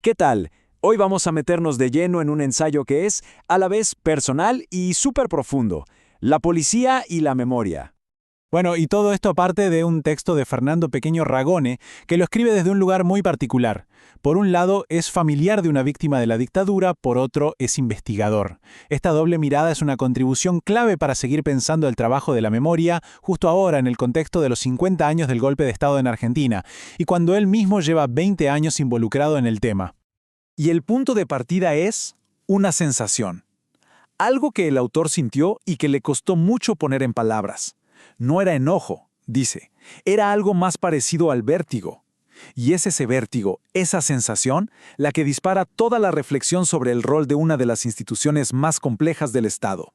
¿Qué tal? Hoy vamos a meternos de lleno en un ensayo que es, a la vez, personal y súper profundo: la policía y la memoria. Bueno, y todo esto parte de un texto de Fernando Pequeño Ragone, que lo escribe desde un lugar muy particular. Por un lado, es familiar de una víctima de la dictadura, por otro, es investigador. Esta doble mirada es una contribución clave para seguir pensando el trabajo de la memoria, justo ahora en el contexto de los 50 años del golpe de Estado en Argentina, y cuando él mismo lleva 20 años involucrado en el tema. Y el punto de partida es una sensación. Algo que el autor sintió y que le costó mucho poner en palabras. No era enojo, dice, era algo más parecido al vértigo. Y es ese vértigo, esa sensación, la que dispara toda la reflexión sobre el rol de una de las instituciones más complejas del Estado.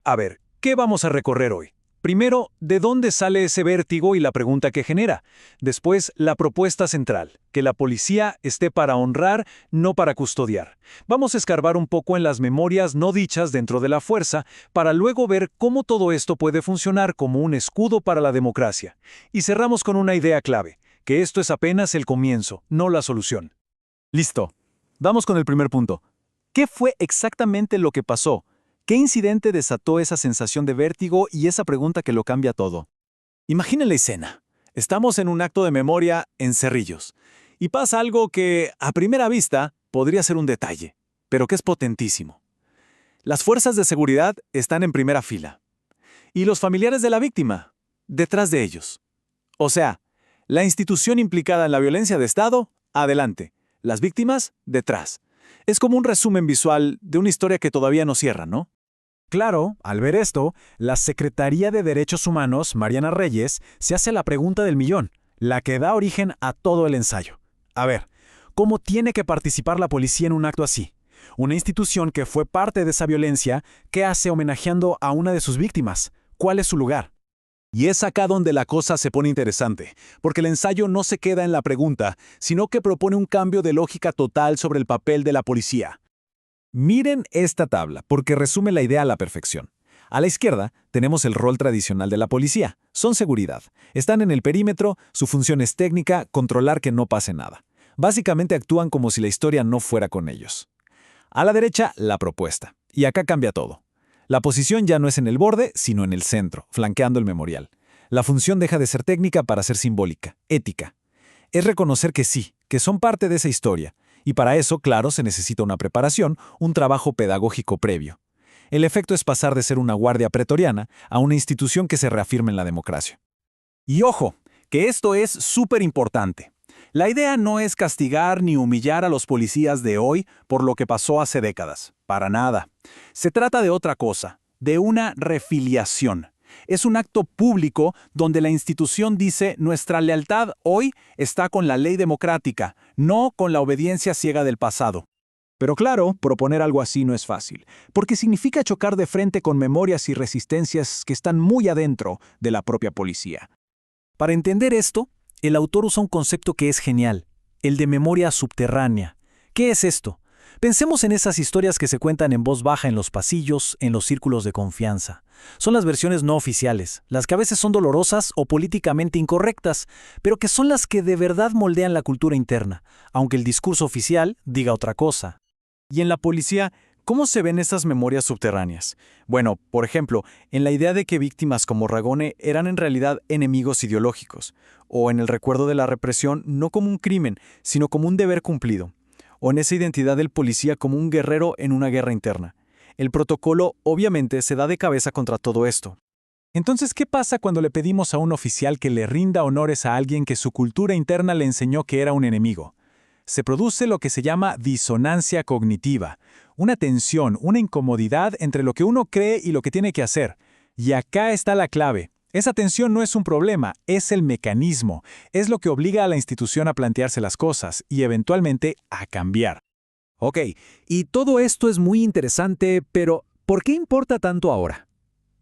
A ver, ¿qué vamos a recorrer hoy? Primero, ¿de dónde sale ese vértigo y la pregunta que genera? Después, la propuesta central, que la policía esté para honrar, no para custodiar. Vamos a escarbar un poco en las memorias no dichas dentro de la fuerza, para luego ver cómo todo esto puede funcionar como un escudo para la democracia. Y cerramos con una idea clave, que esto es apenas el comienzo, no la solución. Listo. Vamos con el primer punto. ¿Qué fue exactamente lo que pasó? ¿Qué incidente desató esa sensación de vértigo y esa pregunta que lo cambia todo? Imaginen la escena. Estamos en un acto de memoria en Cerrillos. Y pasa algo que, a primera vista, podría ser un detalle, pero que es potentísimo. Las fuerzas de seguridad están en primera fila. Y los familiares de la víctima, detrás de ellos. O sea, la institución implicada en la violencia de Estado, adelante. Las víctimas, detrás. Es como un resumen visual de una historia que todavía no cierra, ¿no? Claro, al ver esto, la Secretaría de Derechos Humanos, Mariana Reyes, se hace la pregunta del millón, la que da origen a todo el ensayo. A ver, ¿cómo tiene que participar la policía en un acto así? Una institución que fue parte de esa violencia, ¿qué hace homenajeando a una de sus víctimas? ¿Cuál es su lugar? Y es acá donde la cosa se pone interesante, porque el ensayo no se queda en la pregunta, sino que propone un cambio de lógica total sobre el papel de la policía. Miren esta tabla, porque resume la idea a la perfección. A la izquierda tenemos el rol tradicional de la policía. Son seguridad. Están en el perímetro, su función es técnica, controlar que no pase nada. Básicamente actúan como si la historia no fuera con ellos. A la derecha, la propuesta. Y acá cambia todo. La posición ya no es en el borde, sino en el centro, flanqueando el memorial. La función deja de ser técnica para ser simbólica, ética. Es reconocer que sí, que son parte de esa historia. Y para eso, claro, se necesita una preparación, un trabajo pedagógico previo. El efecto es pasar de ser una guardia pretoriana a una institución que se reafirma en la democracia. Y ojo, que esto es súper importante. La idea no es castigar ni humillar a los policías de hoy por lo que pasó hace décadas. Para nada. Se trata de otra cosa, de una refiliación. Es un acto público donde la institución dice nuestra lealtad hoy está con la ley democrática, no con la obediencia ciega del pasado. Pero claro, proponer algo así no es fácil, porque significa chocar de frente con memorias y resistencias que están muy adentro de la propia policía. Para entender esto, el autor usa un concepto que es genial, el de memoria subterránea. ¿Qué es esto? Pensemos en esas historias que se cuentan en voz baja en los pasillos, en los círculos de confianza. Son las versiones no oficiales, las que a veces son dolorosas o políticamente incorrectas, pero que son las que de verdad moldean la cultura interna, aunque el discurso oficial diga otra cosa. Y en la policía, ¿cómo se ven esas memorias subterráneas? Bueno, por ejemplo, en la idea de que víctimas como Ragone eran en realidad enemigos ideológicos, o en el recuerdo de la represión no como un crimen, sino como un deber cumplido, o en esa identidad del policía como un guerrero en una guerra interna. El protocolo, obviamente, se da de cabeza contra todo esto. Entonces, ¿qué pasa cuando le pedimos a un oficial que le rinda honores a alguien que su cultura interna le enseñó que era un enemigo? Se produce lo que se llama disonancia cognitiva, una tensión, una incomodidad entre lo que uno cree y lo que tiene que hacer. Y acá está la clave. Esa tensión no es un problema, es el mecanismo, es lo que obliga a la institución a plantearse las cosas y eventualmente a cambiar. Ok, y todo esto es muy interesante, pero ¿por qué importa tanto ahora?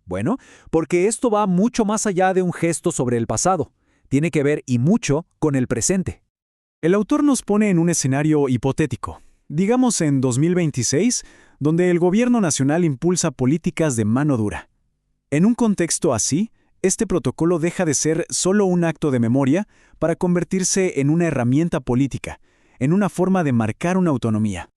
Bueno, porque esto va mucho más allá de un gesto sobre el pasado. Tiene que ver y mucho con el presente. El autor nos pone en un escenario hipotético, digamos en 2026, donde el gobierno nacional impulsa políticas de mano dura. En un contexto así, este protocolo deja de ser solo un acto de memoria para convertirse en una herramienta política, en una forma de marcar una autonomía.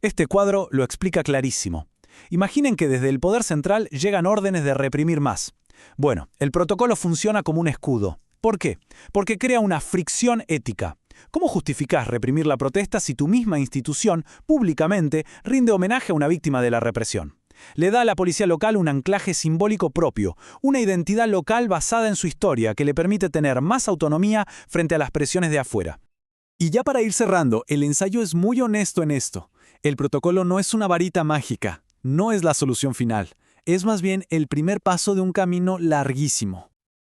Este cuadro lo explica clarísimo. Imaginen que desde el poder central llegan órdenes de reprimir más. Bueno, el protocolo funciona como un escudo. ¿Por qué? Porque crea una fricción ética. ¿Cómo justificás reprimir la protesta si tu misma institución, públicamente, rinde homenaje a una víctima de la represión? Le da a la policía local un anclaje simbólico propio, una identidad local basada en su historia que le permite tener más autonomía frente a las presiones de afuera. Y ya para ir cerrando, el ensayo es muy honesto en esto. El protocolo no es una varita mágica, no es la solución final, es más bien el primer paso de un camino larguísimo.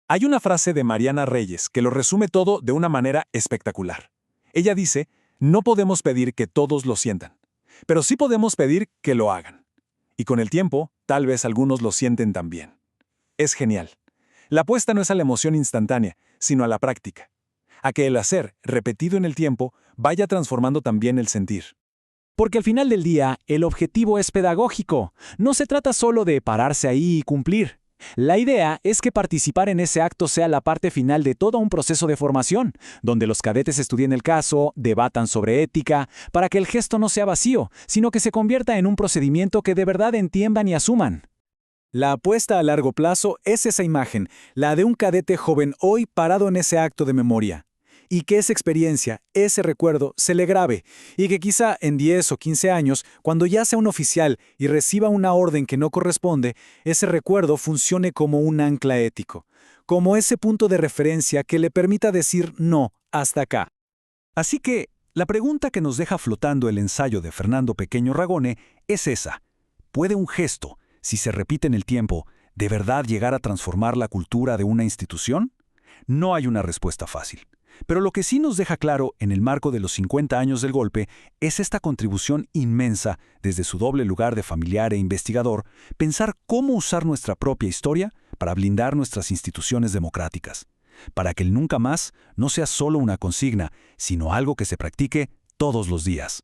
Hay una frase de Mariana Reyes que lo resume todo de una manera espectacular. Ella dice, no podemos pedir que todos lo sientan, pero sí podemos pedir que lo hagan. Y con el tiempo, tal vez algunos lo sienten también. Es genial. La apuesta no es a la emoción instantánea, sino a la práctica. A que el hacer, repetido en el tiempo, vaya transformando también el sentir. Porque al final del día, el objetivo es pedagógico. No se trata solo de pararse ahí y cumplir. La idea es que participar en ese acto sea la parte final de todo un proceso de formación, donde los cadetes estudien el caso, debatan sobre ética, para que el gesto no sea vacío, sino que se convierta en un procedimiento que de verdad entiendan y asuman. La apuesta a largo plazo es esa imagen, la de un cadete joven hoy parado en ese acto de memoria. Y que esa experiencia, ese recuerdo, se le grabe, y que quizá en 10 o 15 años, cuando ya sea un oficial y reciba una orden que no corresponde, ese recuerdo funcione como un ancla ético, como ese punto de referencia que le permita decir no, hasta acá. Así que, la pregunta que nos deja flotando el ensayo de Fernando Pequeño Ragone es esa. ¿Puede un gesto, si se repite en el tiempo, de verdad llegar a transformar la cultura de una institución? No hay una respuesta fácil. Pero lo que sí nos deja claro en el marco de los 50 años del golpe es esta contribución inmensa, desde su doble lugar de familiar e investigador, pensar cómo usar nuestra propia historia para blindar nuestras instituciones democráticas, para que el nunca más no sea solo una consigna, sino algo que se practique todos los días.